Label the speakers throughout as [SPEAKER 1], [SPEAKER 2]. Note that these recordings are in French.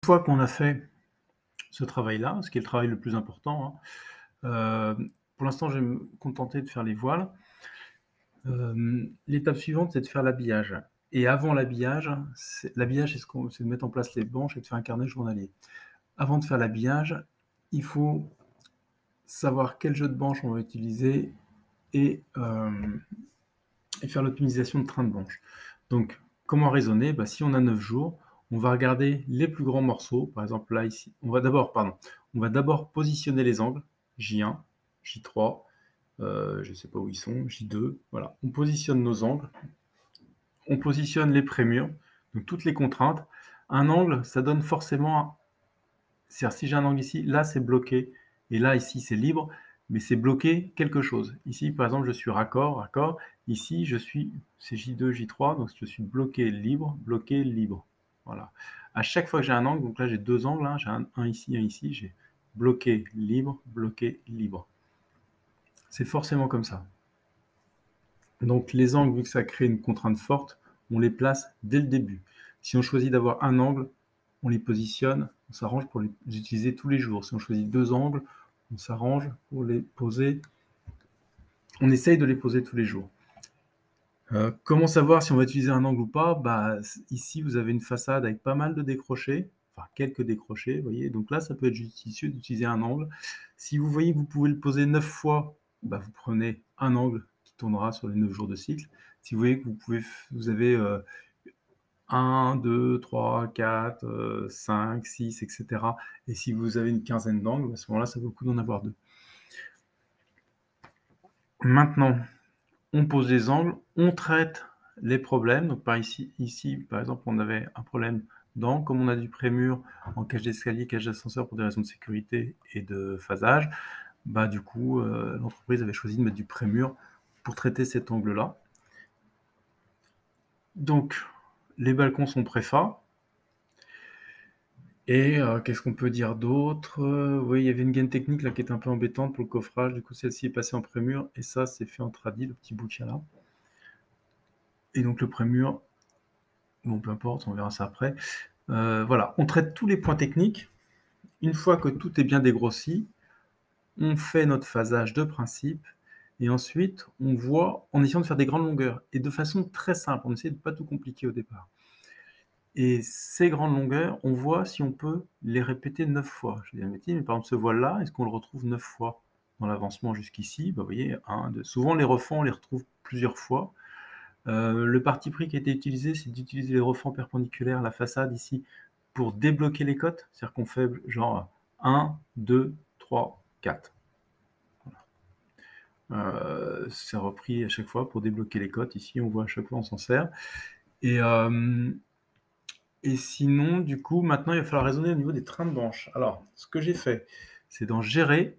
[SPEAKER 1] Une fois qu'on a fait ce travail-là, ce qui est le travail le plus important, hein, pour l'instant, je vais me contenter de faire les voiles. L'étape suivante, c'est de faire l'habillage et avant l'habillage, c'est de mettre en place les banches et de faire un carnet journalier. Avant de faire l'habillage, il faut savoir quel jeu de banche on va utiliser et faire l'optimisation de train de banche. Donc, comment raisonner? Bah, si on a 9 jours, on va regarder les plus grands morceaux. Par exemple, là, ici, on va d'abord positionner les angles, J1, J3, je ne sais pas où ils sont, J2, voilà. On positionne nos angles, on positionne les prémurs, donc toutes les contraintes. Un angle, ça donne forcément, c'est-à-dire si j'ai un angle ici, là c'est bloqué, et là ici c'est libre, mais c'est bloqué quelque chose. Ici par exemple je suis raccord, ici c'est J2, J3, donc je suis bloqué, libre. Voilà. À chaque fois que j'ai un angle, donc là j'ai deux angles, hein, j'ai un ici, j'ai bloqué, libre. C'est forcément comme ça. Donc les angles, vu que ça crée une contrainte forte, on les place dès le début. Si on choisit d'avoir un angle, on les positionne, on s'arrange pour les utiliser tous les jours. Si on choisit deux angles, on s'arrange pour les poser, on essaye de les poser tous les jours. Comment savoir si on va utiliser un angle ou pas? Bah, ici, vous avez une façade avec pas mal de décrochés, enfin quelques décrochés, vous voyez. Donc là, ça peut être judicieux d'utiliser un angle. Si vous voyez que vous pouvez le poser 9 fois, bah, vous prenez un angle qui tournera sur les 9 jours de cycle. Si vous voyez que vous avez 1, 2, 3, 4, 5, 6, etc. Et si vous avez une quinzaine d'angles, à ce moment-là, ça vaut le coup d'en avoir deux. Maintenant, on pose les angles, on traite les problèmes. Donc par ici, par exemple, on avait un problème d'angle. Comme on a du prémur en cage d'escalier, cage d'ascenseur pour des raisons de sécurité et de phasage, bah, du coup, l'entreprise avait choisi de mettre du prémur pour traiter cet angle-là. Donc, les balcons sont préfa. Et qu'est-ce qu'on peut dire d'autre? Oui, il y avait une gaine technique là qui était un peu embêtante pour le coffrage. Du coup, celle-ci est passée en prémur et ça, c'est fait en tradi, le petit bout qu'il y a là. Et donc le prémur, bon, peu importe, on verra ça après. Voilà, on traite tous les points techniques. Une fois que tout est bien dégrossi, on fait notre phasage de principe et ensuite on voit en essayant de faire des grandes longueurs et de façon très simple. On essaie de ne pas tout compliquer au départ. Et ces grandes longueurs, on voit si on peut les répéter 9 fois. Je dis, mais par exemple, ce voile-là, est-ce qu'on le retrouve 9 fois dans l'avancement jusqu'ici? Bah, vous voyez, 1, 2. Souvent, les refends, on les retrouve plusieurs fois. Le parti pris qui a été utilisé, c'est d'utiliser les refends perpendiculaires à la façade ici pour débloquer les cotes. C'est-à-dire qu'on fait genre 1, 2, 3, 4. Voilà. C'est repris à chaque fois pour débloquer les cotes. Ici, on voit à chaque fois, on s'en sert. Et sinon, du coup, maintenant, il va falloir raisonner au niveau des trains de banche. Alors, ce que j'ai fait, c'est dans Gérer,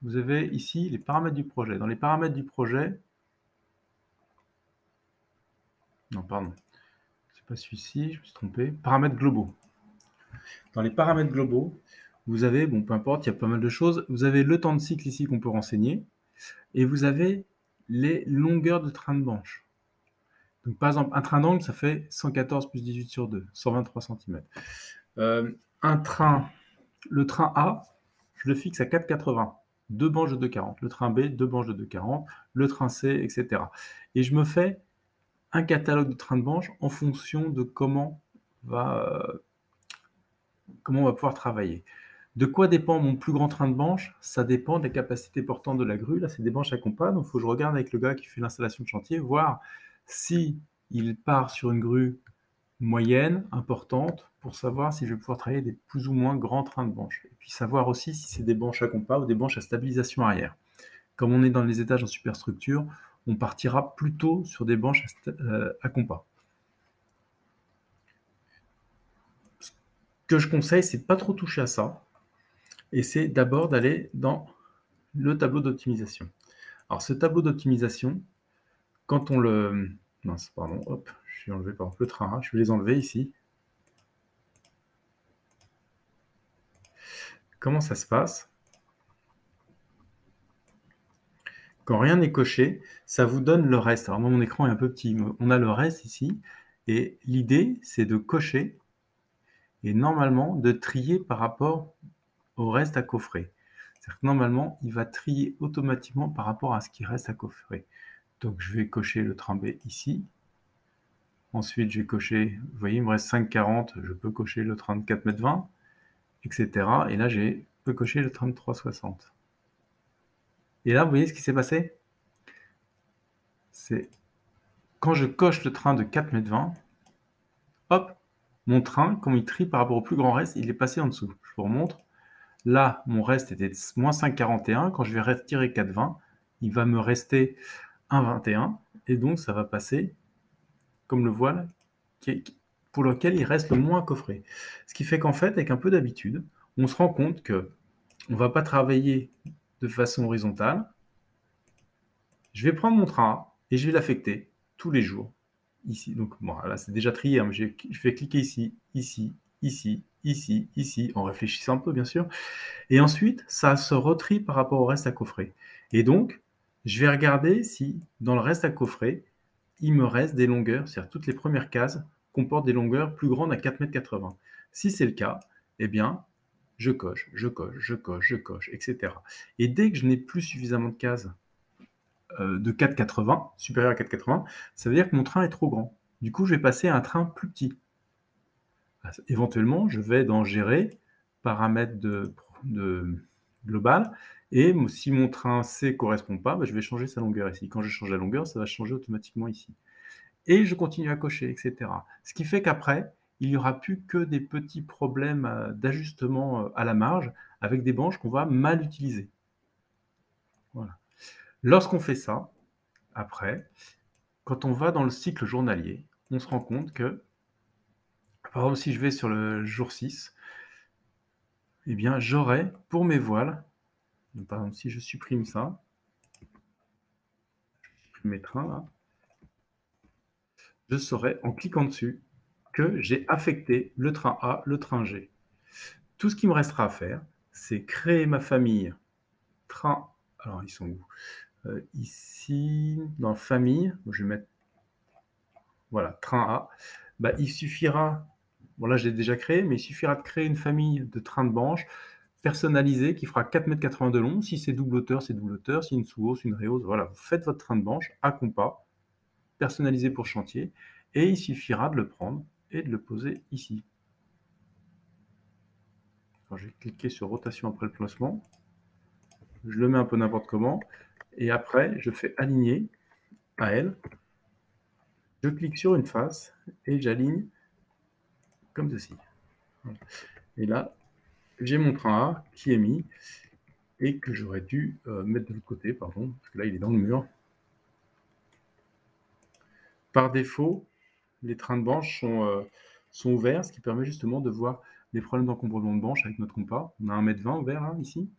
[SPEAKER 1] vous avez ici les paramètres du projet. Dans les paramètres du projet, non, pardon, c'est pas celui-ci, je me suis trompé, paramètres globaux. Dans les paramètres globaux, vous avez, bon, peu importe, il y a pas mal de choses, vous avez le temps de cycle ici qu'on peut renseigner, et vous avez les longueurs de train de banche. Donc, par exemple, un train d'angle, ça fait 114 plus 18 sur 2, 123 cm. Le train A, je le fixe à 4,80. Deux banches de 2,40. Le train B, deux banches de 2,40. Le train C, etc. Et je me fais un catalogue de trains de banche en fonction de comment on va pouvoir travailler. De quoi dépend mon plus grand train de banche? Ça dépend des capacités portantes de la grue. Là, c'est des banches à compas, donc il faut que je regarde avec le gars qui fait l'installation de chantier, voir si il part sur une grue moyenne, importante, pour savoir si je vais pouvoir travailler des plus ou moins grands trains de banche. Et puis savoir aussi si c'est des banches à compas ou des banches à stabilisation arrière. Comme on est dans les étages en superstructure, on partira plutôt sur des banches à compas. Ce que je conseille, c'est de pas trop toucher à ça, et c'est d'abord d'aller dans le tableau d'optimisation. Alors ce tableau d'optimisation, quand on le... Mince, pardon, hop, je vais enlever par exemple le train A, je vais les enlever ici. Comment ça se passe? Quand rien n'est coché, ça vous donne le reste. Alors moi, mon écran est un peu petit. On a le reste ici. Et l'idée, c'est de cocher et normalement de trier par rapport au reste à coffrer. C'est-à-dire que normalement, il va trier automatiquement par rapport à ce qui reste à coffrer. Donc je vais cocher le train B ici. Ensuite, je vais cocher, vous voyez, il me reste 5,40, je peux cocher le train de 4,20 m, etc. Et là, je peux cocher le train de 3,60. Et là, vous voyez ce qui s'est passé? C'est quand je coche le train de 4,20 m, hop, mon train, comme il trie par rapport au plus grand reste, il est passé en dessous. Je vous remontre. Là, mon reste était moins 5,41. Quand je vais retirer 4,20, il va me rester 1,21. Et donc, ça va passer comme le voile pour lequel il reste le moins coffré. Ce qui fait qu'en fait, avec un peu d'habitude, on se rend compte qu'on ne va pas travailler de façon horizontale. Je vais prendre mon train A et je vais l'affecter tous les jours. Ici, donc bon, là c'est déjà trié, hein, mais je vais cliquer ici, ici, ici, ici, ici, en réfléchissant un peu bien sûr. Et ensuite, ça se retrie par rapport au reste à coffrer. Et donc, je vais regarder si dans le reste à coffrer, il me reste des longueurs, c'est-à-dire toutes les premières cases comportent des longueurs plus grandes à 4,80 m. Si c'est le cas, eh bien, je coche, je coche, je coche, je coche, etc. Et dès que je n'ai plus suffisamment de cases de 4,80, supérieur à 4,80, ça veut dire que mon train est trop grand. Du coup, je vais passer à un train plus petit. Éventuellement, je vais dans Gérer, paramètres de global, et si mon train C ne correspond pas, je vais changer sa longueur ici. Quand je change la longueur, ça va changer automatiquement ici. Et je continue à cocher, etc. Ce qui fait qu'après, il n'y aura plus que des petits problèmes d'ajustement à la marge avec des branches qu'on va mal utiliser. Voilà. Lorsqu'on fait ça, après, quand on va dans le cycle journalier, on se rend compte que, par exemple, si je vais sur le jour 6, eh bien, j'aurai pour mes voiles, donc, par exemple, si je supprime ça, mes trains là, je saurai en cliquant dessus que j'ai affecté le train A, le train G. Tout ce qui me restera à faire, c'est créer ma famille train. Alors, ils sont où? Ici, dans famille, je vais mettre voilà, train A. Il suffira, bon là je l'ai déjà créé, mais il suffira de créer une famille de trains de branche personnalisée qui fera 4,80 m de long. Si c'est double hauteur, c'est double hauteur. Si une sous-hausse, une réhausse, voilà, vous faites votre train de branche à compas, personnalisé pour chantier, et il suffira de le prendre et de le poser ici. Alors, je vais cliquer sur rotation après le placement. Je le mets un peu n'importe comment. Et après, je fais aligner à elle. Je clique sur une face et j'aligne comme ceci. Et là, j'ai mon train A qui est mis et que j'aurais dû mettre de l'autre côté, pardon, parce que là, il est dans le mur. Par défaut, les trains de branche sont ouverts, ce qui permet justement de voir les problèmes d'encombrement de branche avec notre compas. On a 1,20 m ouvert là, ici.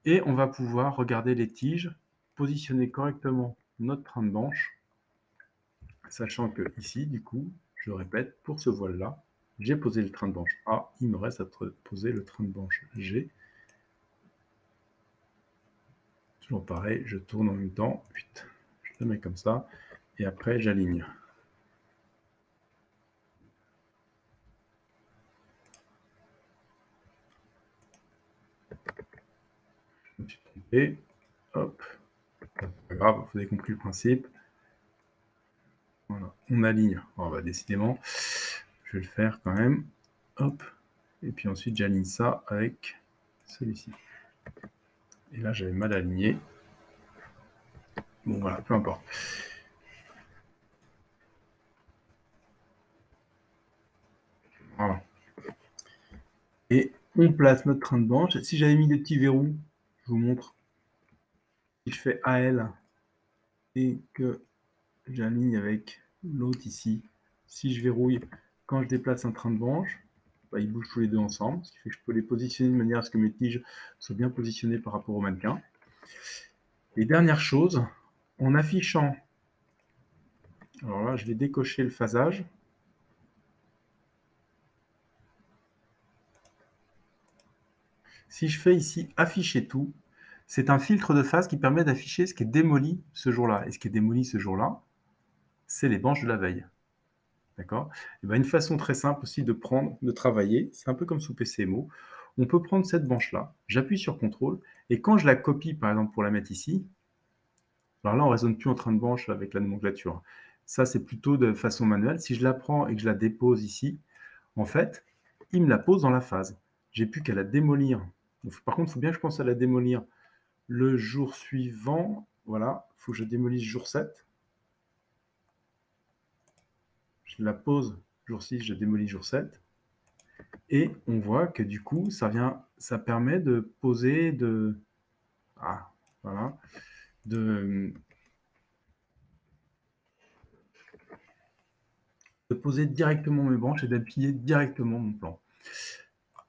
[SPEAKER 1] Et on va pouvoir regarder les tiges, positionner correctement notre train de branche, sachant que ici, du coup, je répète, pour ce voile-là, j'ai posé le train de branche A, il me reste à poser le train de branche G. Toujours pareil, je tourne en même temps, je le mets comme ça, et après j'aligne. Je me suis trompé, hop, pas grave, vous avez compris le principe. Voilà, on aligne, décidément, je vais le faire quand même, hop, et puis ensuite j'aligne ça avec celui-ci. Et là j'avais mal aligné. Bon voilà, peu importe. Voilà. Et on place notre train de branche. Si j'avais mis des petits verrous, je vous montre. Si je fais AL et que j'aligne avec l'autre ici, si je verrouille, quand je déplace un train de branche, ils bougent tous les deux ensemble, ce qui fait que je peux les positionner de manière à ce que mes tiges soient bien positionnées par rapport au mannequin. Et dernière chose, en affichant, alors là je vais décocher le phasage. Si je fais ici afficher tout, c'est un filtre de phase qui permet d'afficher ce qui est démoli ce jour-là. Et ce qui est démoli ce jour-là, c'est les branches de la veille. D'accord? Et ben, une façon très simple aussi de travailler, c'est un peu comme sous PCMO. On peut prendre cette branche-là, j'appuie sur CTRL et quand je la copie, par exemple, pour la mettre ici, alors là, on ne raisonne plus en train de branche avec la nomenclature. Ça, c'est plutôt de façon manuelle. Si je la prends et que je la dépose ici, en fait, il me la pose dans la phase. J'ai plus qu'à la démolir. Par contre, il faut bien que je pense à la démolir le jour suivant. Voilà, il faut que je démolisse jour 7. Je la pose jour 6, je démolis jour 7. Et on voit que du coup, ça permet de poser, voilà, de poser directement mes branches et d'appuyer directement mon plan.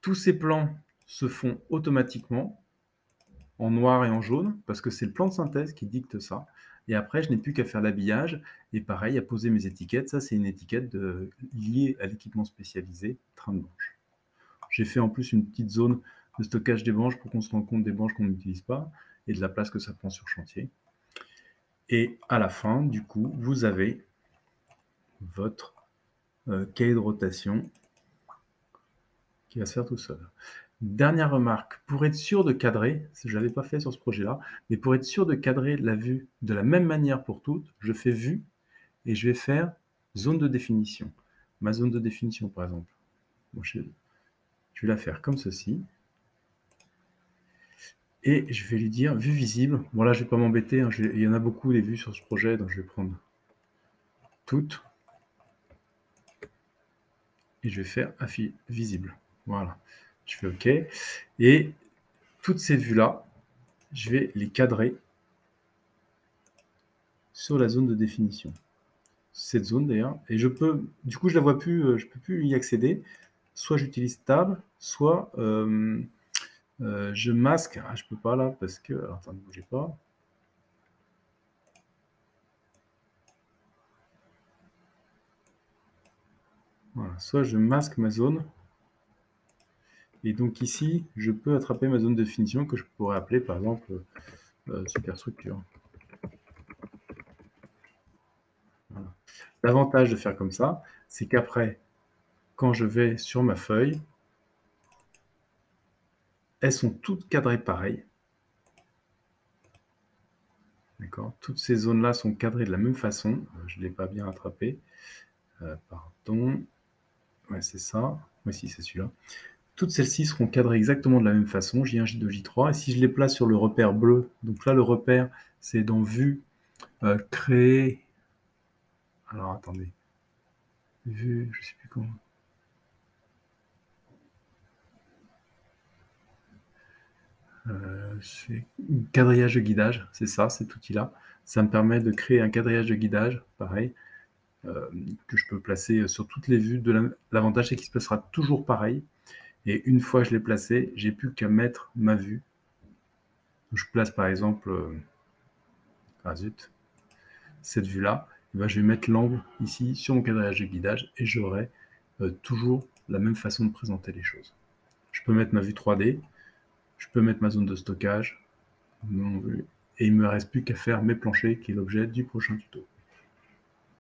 [SPEAKER 1] Tous ces plans se font automatiquement en noir et en jaune, parce que c'est le plan de synthèse qui dicte ça. Et après, je n'ai plus qu'à faire l'habillage, et pareil, à poser mes étiquettes. Ça, c'est une étiquette liée à l'équipement spécialisé train de branche. J'ai fait en plus une petite zone de stockage des branches pour qu'on se rende compte des branches qu'on n'utilise pas, et de la place que ça prend sur chantier. Et à la fin, du coup, vous avez votre cahier de rotation qui va se faire tout seul. Dernière remarque, pour être sûr de cadrer, je ne l'avais pas fait sur ce projet-là, mais pour être sûr de cadrer la vue de la même manière pour toutes, je fais vue et je vais faire zone de définition. Ma zone de définition, par exemple. Bon, je vais la faire comme ceci. Et je vais lui dire vue visible. Bon, là, je ne vais pas m'embêter. Hein, il y en a beaucoup des vues sur ce projet, donc je vais prendre toutes. Et je vais faire visible. Voilà. Je fais OK. Et toutes ces vues-là, je vais les cadrer sur la zone de définition. Cette zone d'ailleurs. Et je peux, du coup, je la vois plus, je peux plus y accéder. Soit j'utilise Tab, soit je masque. Ah, je peux pas là parce que. Alors, attends, ne bougez pas. Voilà. Soit je masque ma zone. Et donc ici, je peux attraper ma zone de définition que je pourrais appeler par exemple superstructure. Voilà. L'avantage de faire comme ça, c'est qu'après, quand je vais sur ma feuille, elles sont toutes cadrées pareil. D'accord. Toutes ces zones-là sont cadrées de la même façon. Je ne l'ai pas bien attrapé. Pardon. Ouais, c'est ça. Oui, si, c'est celui-là. Toutes celles-ci seront cadrées exactement de la même façon, J1, J2, J3. Et si je les place sur le repère bleu, donc là, le repère, c'est dans Vue, créer. Alors, attendez. Vue, je ne sais plus comment. C'est quadrillage de guidage, c'est ça, cet outil-là. Ça me permet de créer un quadrillage de guidage, pareil, que je peux placer sur toutes les vues. L'avantage, c'est qu'il se placera toujours pareil. Et une fois que je l'ai placé, j'ai plus qu'à mettre ma vue. Je place par exemple, cette vue-là. Ben, je vais mettre l'angle ici sur mon quadrillage de guidage et j'aurai toujours la même façon de présenter les choses. Je peux mettre ma vue 3D, je peux mettre ma zone de stockage, et il ne me reste plus qu'à faire mes planchers, qui est l'objet du prochain tuto.